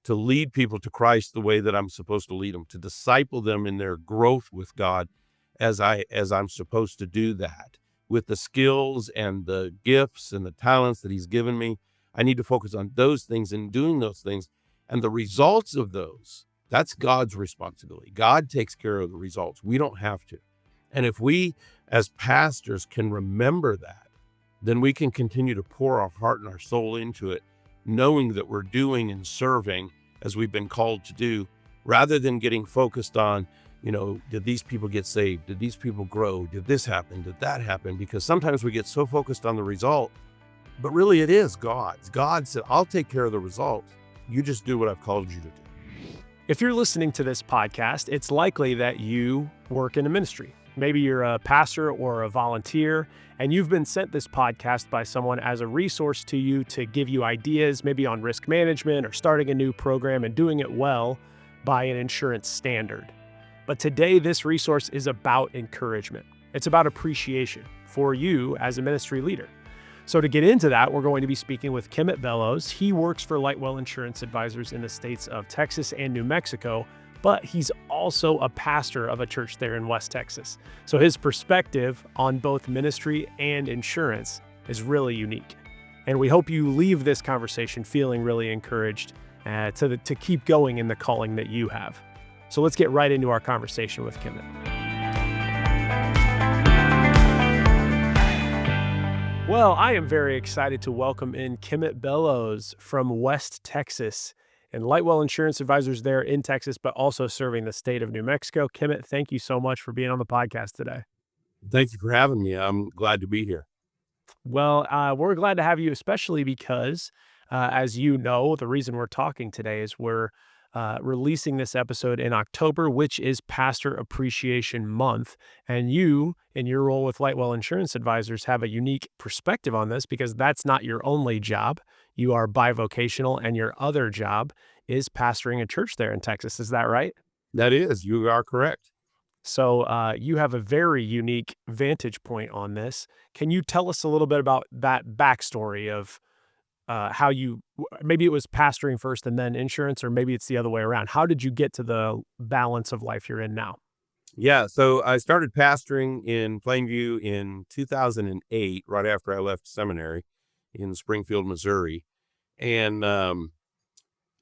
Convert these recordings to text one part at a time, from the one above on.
to lead people to Christ the way that I'm supposed to lead them, to disciple them in their growth with God as I'm supposed to do that with the skills and the gifts and the talents that he's given me. I need to focus on those things and doing those things, and the results of those, that's God's responsibility. God takes care of the results. We don't have to. And if we as pastors can remember that, then we can continue to pour our heart and our soul into it, knowing that we're doing and serving as we've been called to do, rather than getting focused on, did these people get saved? Did these people grow? Did this happen? Did that happen? Because sometimes we get so focused on the result, but really it is God's. God said, I'll take care of the results. You just do what I've called you to do. If you're listening to this podcast, it's likely that you work in a ministry. Maybe you're a pastor or a volunteer, and you've been sent this podcast by someone as a resource to you to give you ideas, maybe on risk management or starting a new program and doing it well by an insurance standard. But today, this resource is about encouragement. It's about appreciation for you as a ministry leader. So to get into that, we're going to be speaking with Kimmett Bellows. He works for Lightwell Insurance Advisors in the states of Texas and New Mexico, but he's also a pastor of a church there in West Texas. So his perspective on both ministry and insurance is really unique. And we hope you leave this conversation feeling really encouraged to keep going in the calling that you have. So let's get right into our conversation with Kimmett. Well, I am very excited to welcome in Kimmett Bellows from West Texas and Lightwell Insurance Advisors there in Texas, but also serving the state of New Mexico. Kimmett, thank you so much for being on the podcast today. Thank you for having me. I'm glad to be here. Well, we're glad to have you, especially because, as you know, the reason we're talking today is we're releasing this episode in October, which is Pastor Appreciation Month. And you, in your role with Lightwell Insurance Advisors, have a unique perspective on this because that's not your only job. You are bivocational, and your other job is pastoring a church there in Texas. Is that right? That is. You are correct. So you have a very unique vantage point on this. Can you tell us a little bit about that backstory of how maybe it was pastoring first and then insurance, or maybe it's the other way around. How did you get to the balance of life you're in now? Yeah, so I started pastoring in Plainview in 2008, right after I left seminary in Springfield, Missouri, and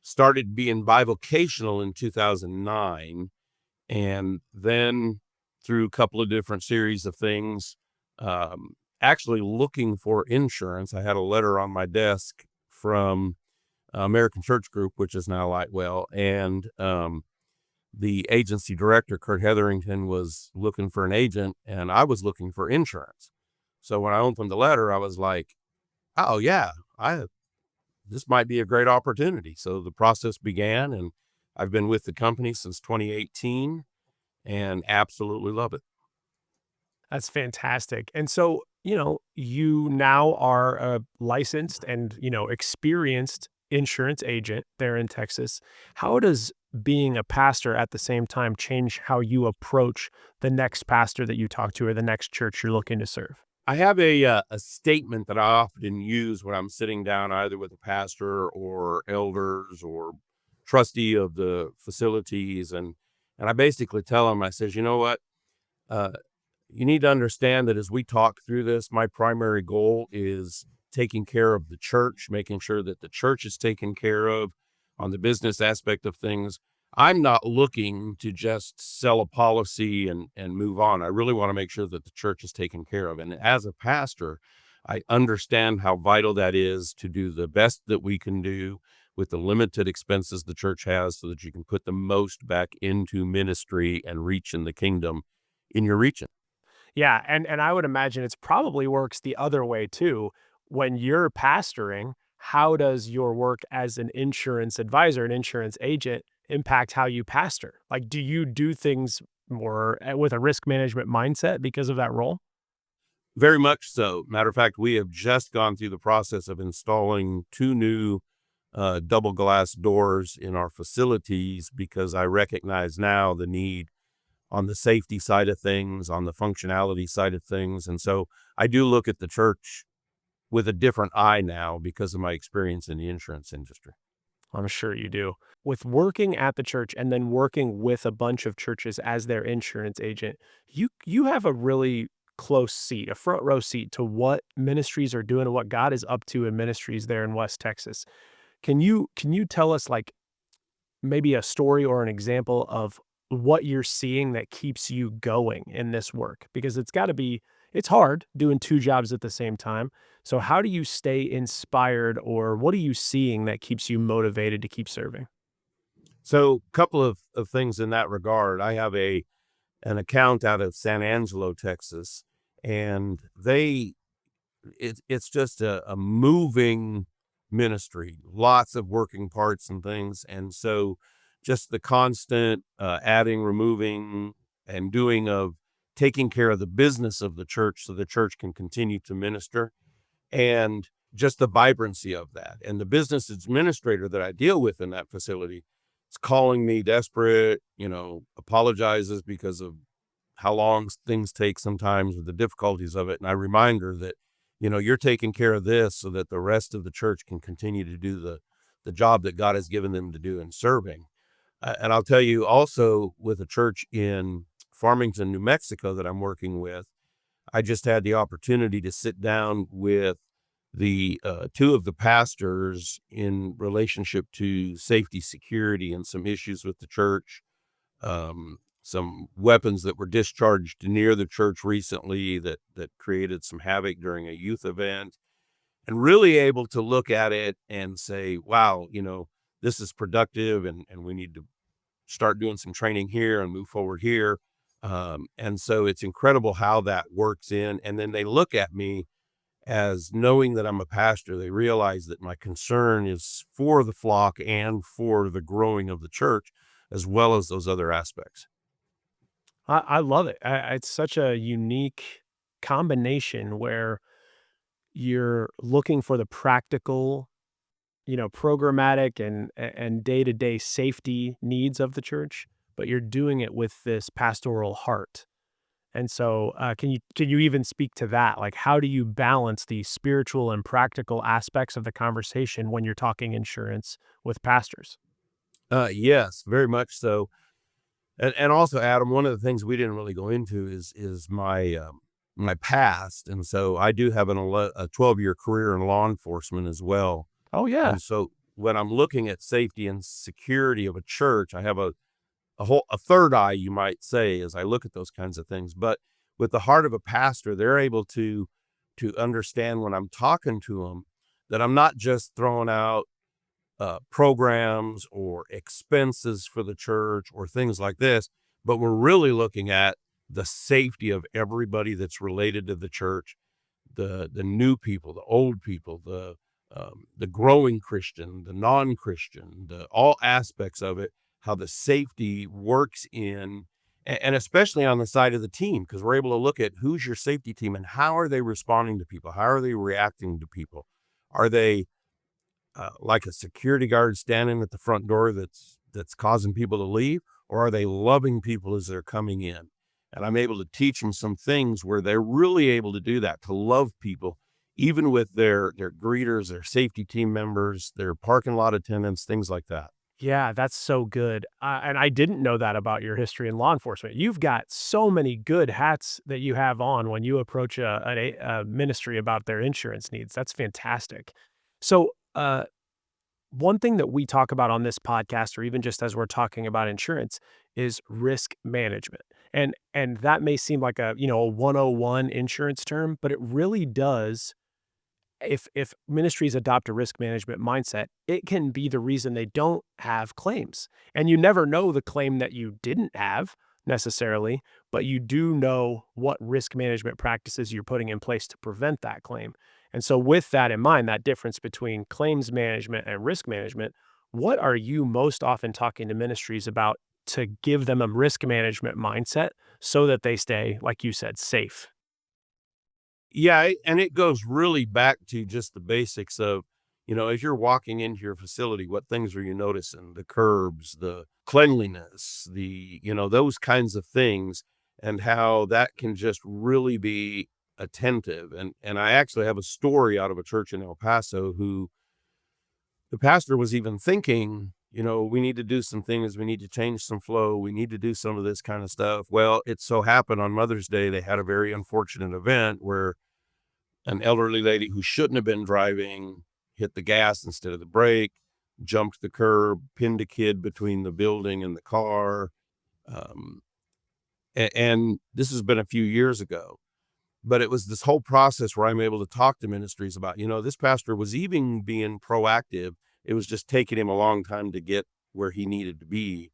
started being bivocational in 2009. And then through a couple of different series of things, actually looking for insurance. I had a letter on my desk from American Church Group, which is now Lightwell, and the agency director, Kurt Hetherington, was looking for an agent, and I was looking for insurance. So when I opened the letter, I was like, oh yeah, this might be a great opportunity. So the process began, and I've been with the company since 2018 and absolutely love it. That's fantastic. And so, you now are a licensed and, experienced insurance agent there in Texas. How does being a pastor at the same time change how you approach the next pastor that you talk to or the next church you're looking to serve? I have a statement that I often use when I'm sitting down either with a pastor or elders or trustee of the facilities. And I basically tell them, I says, you know what? You need to understand that as we talk through this, my primary goal is taking care of the church, making sure that the church is taken care of on the business aspect of things. I'm not looking to just sell a policy and move on. I really want to make sure that the church is taken care of. And as a pastor, I understand how vital that is to do the best that we can do with the limited expenses the church has so that you can put the most back into ministry and reach in the kingdom in your region. Yeah, and I would imagine it's probably works the other way too. When you're pastoring, how does your work as an insurance advisor, an insurance agent, impact how you pastor? Like, do you do things more with a risk management mindset because of that role? Very much so. Matter of fact, we have just gone through the process of installing 2 new double glass doors in our facilities because I recognize now the need on the safety side of things, on the functionality side of things. And so I do look at the church with a different eye now because of my experience in the insurance industry. I'm sure you do. With working at the church and then working with a bunch of churches as their insurance agent, you have a really close seat, a front row seat to what ministries are doing and what God is up to in ministries there in West Texas. Can you tell us like maybe a story or an example of what you're seeing that keeps you going in this work? Because it's hard doing two jobs at the same time. So how do you stay inspired, or what are you seeing that keeps you motivated to keep serving? So, a couple of things in that regard. I have an account out of San Angelo, Texas, and it's just a moving ministry, lots of working parts and things. And so just the constant adding, removing, and doing of taking care of the business of the church so the church can continue to minister, and just the vibrancy of that. And the business administrator that I deal with in that facility is calling me desperate, apologizes because of how long things take sometimes, or the difficulties of it. And I remind her that, you're taking care of this so that the rest of the church can continue to do the job that God has given them to do in serving. And I'll tell you also, with a church in Farmington, New Mexico that I'm working with, I just had the opportunity to sit down with the two of the pastors in relationship to safety, security, and some issues with the church. Some weapons that were discharged near the church recently that created some havoc during a youth event, and really able to look at it and say, wow, this is productive, and we need to start doing some training here and move forward here. And so it's incredible how that works in. And then they look at me as knowing that I'm a pastor. They realize that my concern is for the flock and for the growing of the church, as well as those other aspects. I love it. It's such a unique combination where you're looking for the practical, programmatic and day-to-day safety needs of the church, but you're doing it with this pastoral heart. And so, can you even speak to that? Like, how do you balance the spiritual and practical aspects of the conversation when you're talking insurance with pastors? Yes, very much so. And also, Adam, one of the things we didn't really go into is my past. And so I do have a 12-year career in law enforcement as well. Oh yeah. And so when I'm looking at safety and security of a church, I have a third eye, you might say, as I look at those kinds of things. But with the heart of a pastor, they're able to understand when I'm talking to them that I'm not just throwing out programs or expenses for the church or things like this, but we're really looking at the safety of everybody that's related to the church, the new people, the old people, the growing Christian, the non-Christian, the all aspects of it, how the safety works in, and especially on the side of the team, because we're able to look at who's your safety team and how are they responding to people? How are they reacting to people? Are they like a security guard standing at the front door that's causing people to leave, or are they loving people as they're coming in? And I'm able to teach them some things where they're really able to do that, to love people, even with their greeters, their safety team members, their parking lot attendants, things like that. Yeah, that's so good. And I didn't know that about your history in law enforcement. You've got so many good hats that you have on when you approach a ministry about their insurance needs. That's fantastic. So, one thing that we talk about on this podcast, or even just as we're talking about insurance, is risk management. And that may seem like a 101 insurance term, but it really does. If ministries adopt a risk management mindset, it can be the reason they don't have claims. And you never know the claim that you didn't have necessarily, but you do know what risk management practices you're putting in place to prevent that claim. And so with that in mind, that difference between claims management and risk management, what are you most often talking to ministries about to give them a risk management mindset so that they stay, like you said, safe? Yeah, and it goes really back to just the basics of, as you're walking into your facility, what things are you noticing? The curbs, the cleanliness, those kinds of things, and how that can just really be attentive. And I actually have a story out of a church in El Paso who the pastor was even thinking, we need to do some things. We need to change some flow. We need to do some of this kind of stuff. Well, it so happened on Mother's Day, they had a very unfortunate event where an elderly lady who shouldn't have been driving hit the gas instead of the brake, jumped the curb, pinned a kid between the building and the car. Um, and this has been a few years ago. But it was this whole process where I'm able to talk to ministries about, this pastor was even being proactive. It was just taking him a long time to get where he needed to be.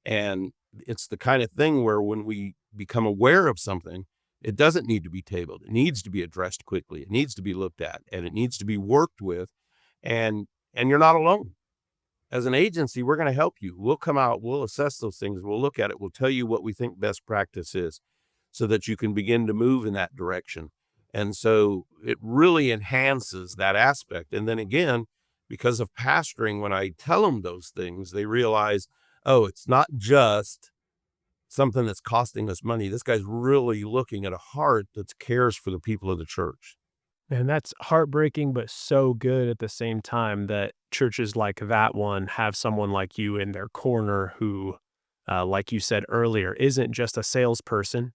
And it's the kind of thing where when we become aware of something, it doesn't need to be tabled. It needs to be addressed quickly. It needs to be looked at, and it needs to be worked with. And you're not alone. As an agency, we're going to help you. We'll come out, we'll assess those things, we'll look at it, we'll tell you what we think best practice is, so that you can begin to move in that direction. And so it really enhances that aspect. And then again, because of pastoring, when I tell them those things, they realize, oh, it's not just something that's costing us money. This guy's really looking at a heart that cares for the people of the church. And that's heartbreaking, but so good at the same time that churches like that one have someone like you in their corner who, like you said earlier, isn't just a salesperson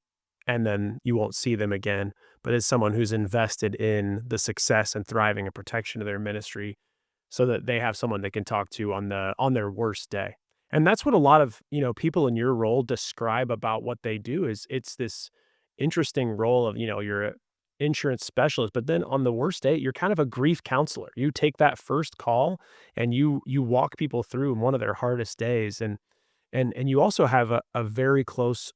and then you won't see them again, but is someone who's invested in the success and thriving and protection of their ministry so that they have someone they can talk to on their worst day. And that's what a lot of, people in your role describe about what they do is it's this interesting role of, you're a insurance specialist, but then on the worst day, you're kind of a grief counselor. You take that first call and you walk people through in one of their hardest days. And you also have a very close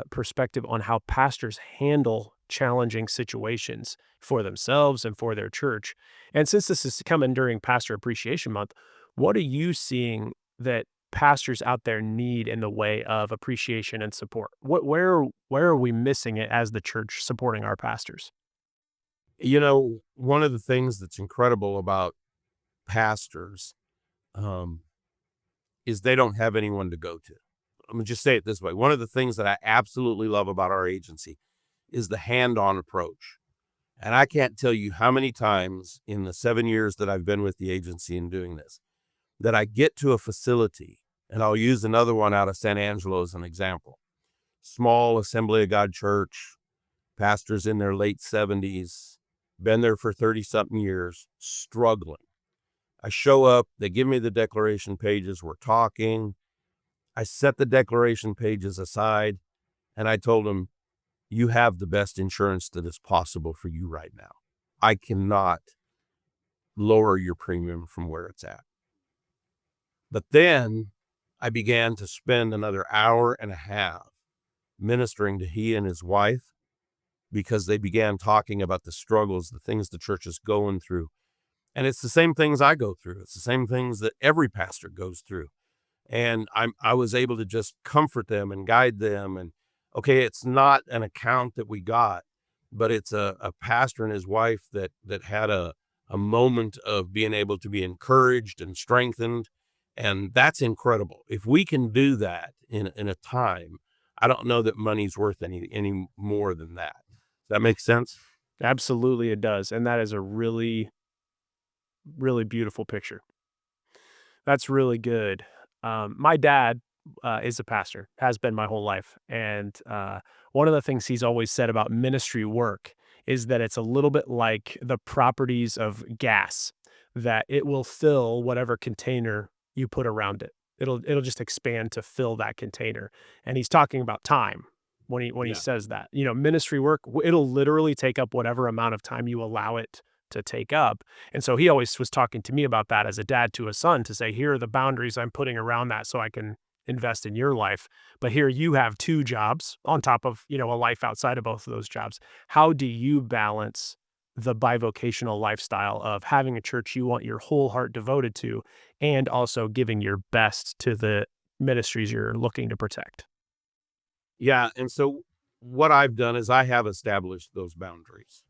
perspective on how pastors handle challenging situations for themselves and for their church. And since this is coming during Pastor Appreciation Month, what are you seeing that pastors out there need in the way of appreciation and support? Where are we missing it as the church supporting our pastors? One of the things that's incredible about pastors is they don't have anyone to go to. I'm going to just say it this way. One of the things that I absolutely love about our agency is the hand-on approach. And I can't tell you how many times in the 7 years that I've been with the agency and doing this, that I get to a facility, and I'll use another one out of San Angelo as an example. Small Assembly of God church, pastors in their late 70s, been there for 30-something years, struggling. I show up, they give me the declaration pages, we're talking. I set the declaration pages aside, and I told them, you have the best insurance that is possible for you right now. I cannot lower your premium from where it's at. But then I began to spend another hour and a half ministering to he and his wife, because they began talking about the struggles, the things the church is going through. And it's the same things I go through. It's the same things that every pastor goes through. And I was able to just comfort them and guide them. And okay, it's not an account that we got, but it's a pastor and his wife that had a moment of being able to be encouraged and strengthened. And that's incredible. If we can do that in a time, I don't know that money's worth any more than that. Does that make sense? Absolutely, it does. And that is a really, really beautiful picture. That's really good. My dad is a pastor, has been my whole life. And one of the things he's always said about ministry work is that it's a little bit like the properties of gas, that it will fill whatever container you put around it. It'll just expand to fill that container. And he's talking about time when he Yeah. says that. Ministry work, it'll literally take up whatever amount of time you allow it to take up. And so he always was talking to me about that as a dad to a son, to say, here are the boundaries I'm putting around that so I can invest in your life. But here you have two jobs on top of, a life outside of both of those jobs. How do you balance the bivocational lifestyle of having a church you want your whole heart devoted to and also giving your best to the ministries you're looking to protect? Yeah. And so what I've done is I have established those boundaries.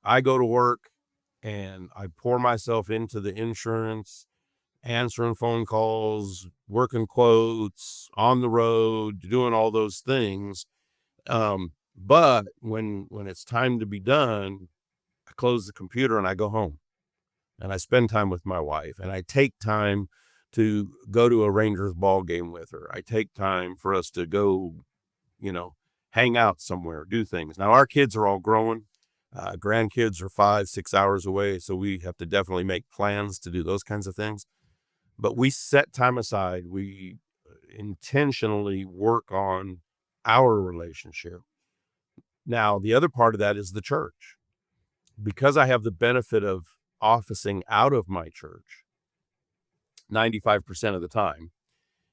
I go to work and I pour myself into the insurance, answering phone calls, working quotes, on the road, doing all those things. But when it's time to be done, I close the computer and I go home and I spend time with my wife, and I take time to go to a Rangers ball game with her. I take time for us to go, hang out somewhere, do things. Now, our kids are all growing. Grandkids are 5-6 hours away, so we have to definitely make plans to do those kinds of things. But we set time aside. We intentionally work on our relationship. Now, the other part of that is the church. Because I have the benefit of officing out of my church 95% of the time,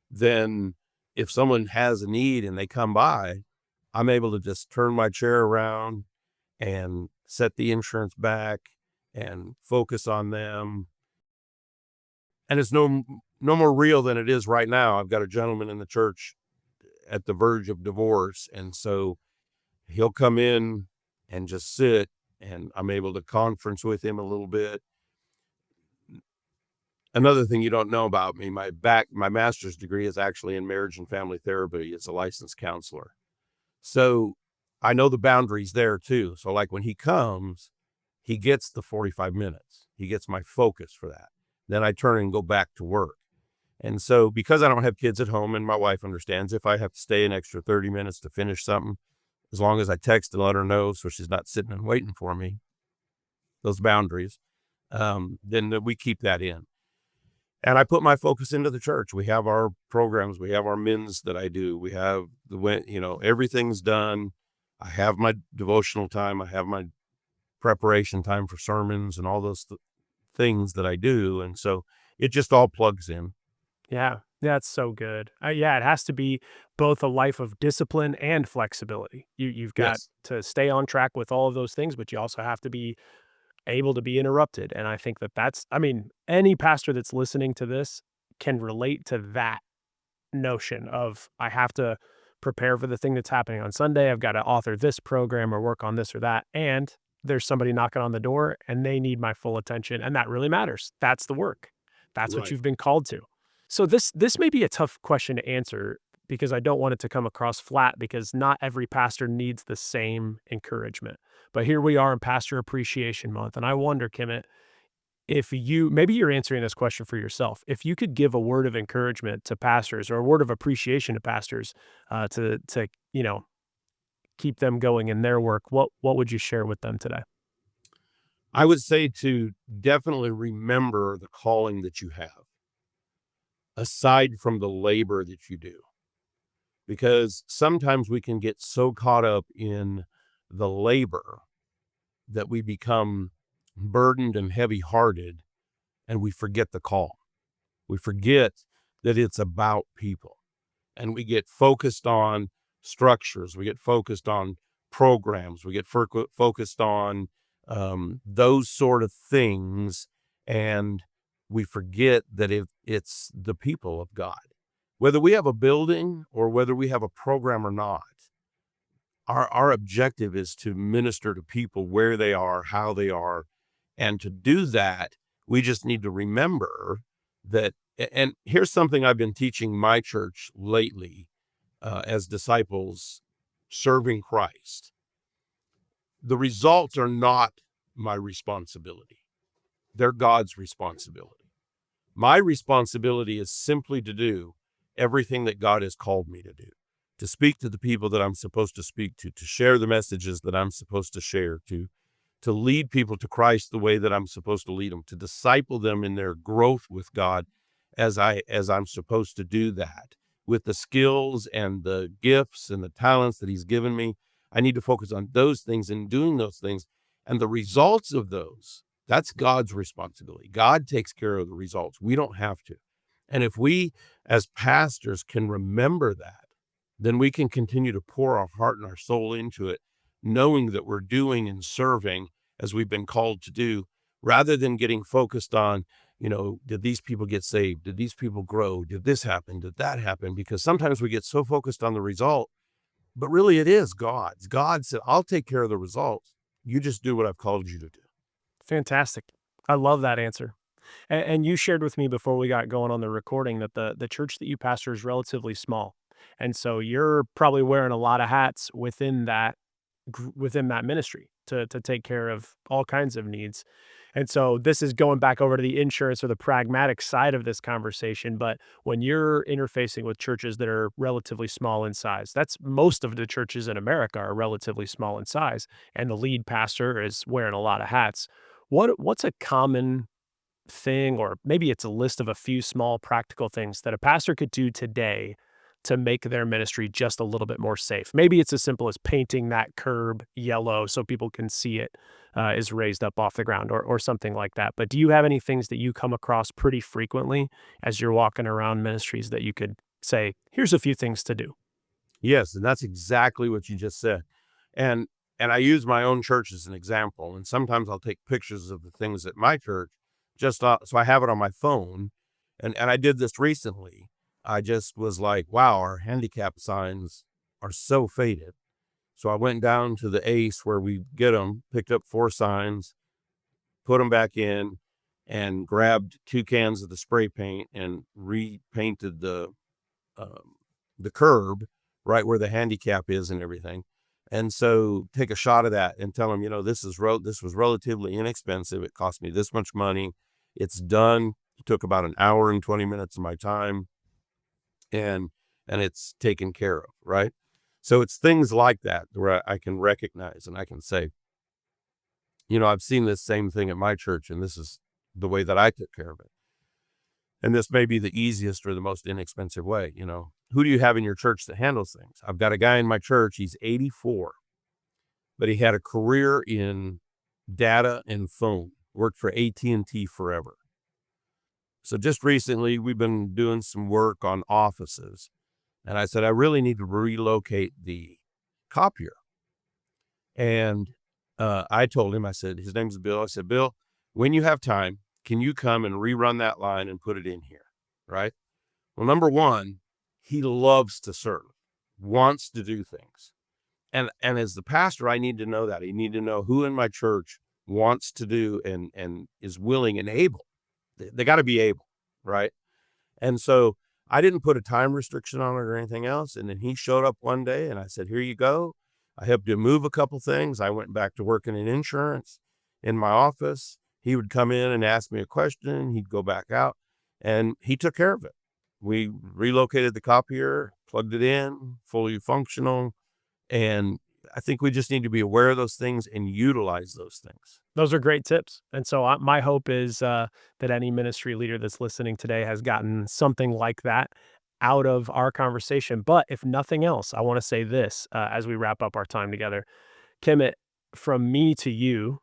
then if someone has a need and they come by, I'm able to just turn my chair around and set the insurance back and focus on them. And it's no more real than it is right now. I've got a gentleman in the church at the verge of divorce, and so he'll come in and just sit, and I'm able to conference with him a little bit. Another thing you don't know about me, my master's degree is actually in marriage and family therapy. It's a licensed counselor. So I know the boundaries there too. So like when he comes, he gets the 45 minutes. He gets my focus for that. Then I turn and go back to work. And so because I don't have kids at home, and my wife understands, if I have to stay an extra 30 minutes to finish something, as long as I text and let her know so she's not sitting and waiting for me, those boundaries, then we keep that in. And I put my focus into the church. We have our programs. We have our men's that I do. We have everything's done. I have my devotional time. I have my preparation time for sermons and all those things that I do. And so it just all plugs in. Yeah, that's so good. Yeah, it has to be both a life of discipline and flexibility. You've got Yes. to stay on track with all of those things, but you also have to be able to be interrupted. And I think any pastor that's listening to this can relate to that notion of, I have to prepare for the thing that's happening on Sunday. I've got to author this program or work on this or that. And there's somebody knocking on the door and they need my full attention. And that really matters. That's the work. That's what Right. you've been called to. So this may be a tough question to answer, because I don't want it to come across flat, because not every pastor needs the same encouragement. But here we are in Pastor Appreciation Month. And I wonder, Kimmett, maybe you're answering this question for yourself. If you could give a word of encouragement to pastors, or a word of appreciation to pastors, to keep them going in their work, what would you share with them today? I would say to definitely remember the calling that you have, aside from the labor that you do. Because sometimes we can get so caught up in the labor that we become burdened and heavy-hearted, and we forget the call. We forget that it's about people, and we get focused on structures. We get focused on programs. We get focused on those sort of things, and we forget that it's the people of God. Whether we have a building or whether we have a program or not, our objective is to minister to people where they are, how they are. And to do that, we just need to remember that. And here's something I've been teaching my church lately, as disciples serving Christ. The results are not my responsibility. They're God's responsibility. My responsibility is simply to do everything that God has called me to do, to speak to the people that I'm supposed to speak to share the messages that I'm supposed to share, to lead people to Christ the way that I'm supposed to lead them, to disciple them in their growth with God as I'm supposed to do that with the skills and the gifts and the talents that He's given me. I need to focus on those things and doing those things, and the results of those, that's God's responsibility. God takes care of the results. We don't have to. And if we as pastors can remember that, then we can continue to pour our heart and our soul into it, knowing that we're doing and serving as we've been called to do, rather than getting focused on, did these people get saved? Did these people grow? Did this happen? Did that happen? Because sometimes we get so focused on the result, but really it is God's. God said, I'll take care of the results. You just do what I've called you to do. Fantastic. I love that answer. And you shared with me before we got going on the recording that the church that you pastor is relatively small. And so you're probably wearing a lot of hats within that ministry to take care of all kinds of needs. And so this is going back over to the insurance or the pragmatic side of this conversation. But when you're interfacing with churches that are relatively small in size, that's most of the churches in America are relatively small in size, and the lead pastor is wearing a lot of hats. What's a common thing, or maybe it's a list of a few small practical things that a pastor could do today to make their ministry just a little bit more safe? Maybe it's as simple as painting that curb yellow so people can see it is raised up off the ground, or something like that. But do you have any things that you come across pretty frequently as you're walking around ministries that you could say, here's a few things to do? Yes, and that's exactly what you just said. And I use my own church as an example, and sometimes I'll take pictures of the things at my church just so I have it on my phone. And I did this recently. I just was like, wow, our handicap signs are so faded. So I went down to the Ace where we get them, picked up 4 signs, put them back in, and grabbed 2 cans of the spray paint and repainted the curb right where the handicap is and everything. And so take a shot of that and tell them, this was relatively inexpensive. It cost me this much money. It's done. It took about an hour and 20 minutes of my time, and it's taken care of, right? So it's things like that where I can recognize and I can say, I've seen this same thing at my church, and this is the way that I took care of it. And this may be the easiest or the most inexpensive way. Who do you have in your church that handles things? I've got a guy in my church. He's 84, but he had a career in data and phone, worked for AT&T forever. So just recently, we've been doing some work on offices. And I said, I really need to relocate the copier. And I told him, I said, his name's Bill. I said, Bill, when you have time, can you come and rerun that line and put it in here? Right? Well, number one, he loves to serve, wants to do things. And as the pastor, I need to know that. I need to know who in my church wants to do and is willing and able. They got to be able, right? And so I didn't put a time restriction on it or anything else. And then he showed up one day and I said, here you go. I helped him move a couple things. I went back to working in insurance in my office. He would come in and ask me a question. He'd go back out, and he took care of it. We relocated the copier, plugged it in, fully functional. And I think we just need to be aware of those things and utilize those things. Those are great tips. And so my hope is that any ministry leader that's listening today has gotten something like that out of our conversation. But if nothing else, I want to say this as we wrap up our time together. Kimmett, from me to you,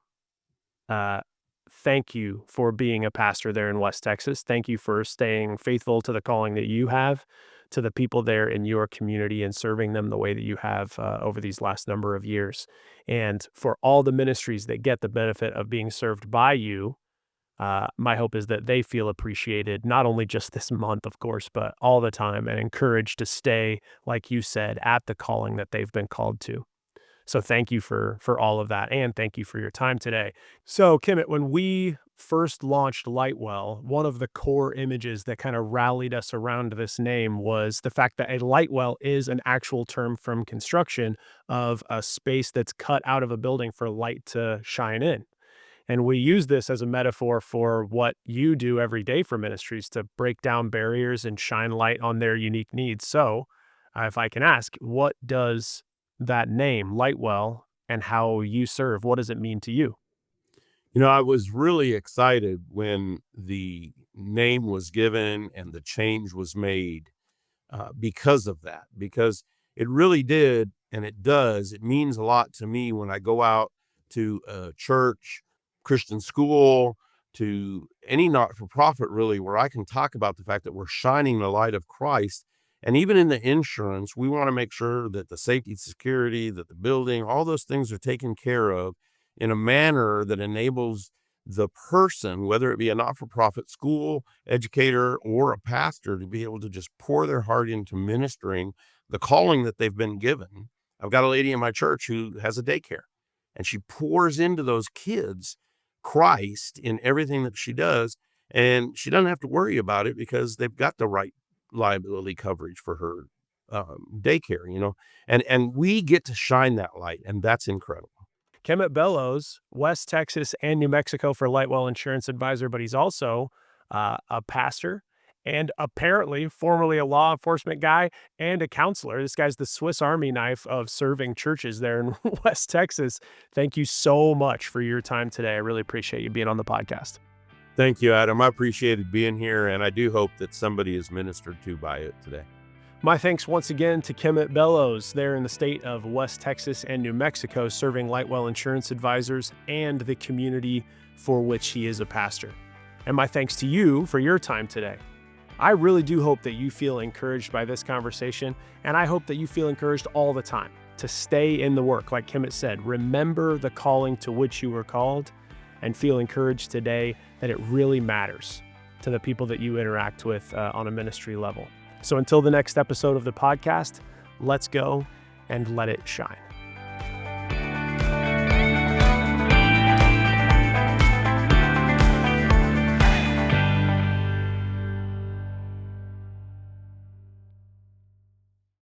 thank you for being a pastor there in West Texas. Thank you for staying faithful to the calling that you have, to the people there in your community, and serving them the way that you have over these last number of years. And for all the ministries that get the benefit of being served by you, my hope is that they feel appreciated, not only just this month, of course, but all the time, and encouraged to stay, like you said, at the calling that they've been called to. So thank you for all of that, and thank you for your time today. So Kimmett, when we first launched Lightwell, one of the core images that kind of rallied us around this name was the fact that a Lightwell is an actual term from construction of a space that's cut out of a building for light to shine in. And we use this as a metaphor for what you do every day for ministries to break down barriers and shine light on their unique needs. So if I can ask, what does that name, Lightwell, and how you serve, what does it mean to you? I was really excited when the name was given and the change was made because of that, because it really did, and it does. It means a lot to me when I go out to a church, Christian school, to any not-for-profit, really, where I can talk about the fact that we're shining the light of Christ. And even in the insurance, we want to make sure that the safety, security, that the building, all those things are taken care of in a manner that enables the person, whether it be a not-for-profit school, educator, or a pastor, to be able to just pour their heart into ministering the calling that they've been given. I've got a lady in my church who has a daycare, and she pours into those kids Christ in everything that she does, and she doesn't have to worry about it because they've got the right liability coverage for her daycare, and we get to shine that light, and that's incredible. Kimmett Bellows, West Texas and New Mexico for Lightwell Insurance Advisor, but he's also a pastor and apparently formerly a law enforcement guy and a counselor. This guy's the Swiss Army knife of serving churches there in West Texas. Thank you so much for your time today. I really appreciate you being on the podcast. Thank you, Adam. I appreciated being here, and I do hope that somebody is ministered to by it today. My thanks once again to Kimmett Bellows there in the state of West Texas and New Mexico, serving Lightwell Insurance Advisors and the community for which he is a pastor. And my thanks to you for your time today. I really do hope that you feel encouraged by this conversation, and I hope that you feel encouraged all the time to stay in the work. Like Kimmett said, remember the calling to which you were called, and feel encouraged today that it really matters to the people that you interact with on a ministry level. So until the next episode of the podcast, let's go and let it shine.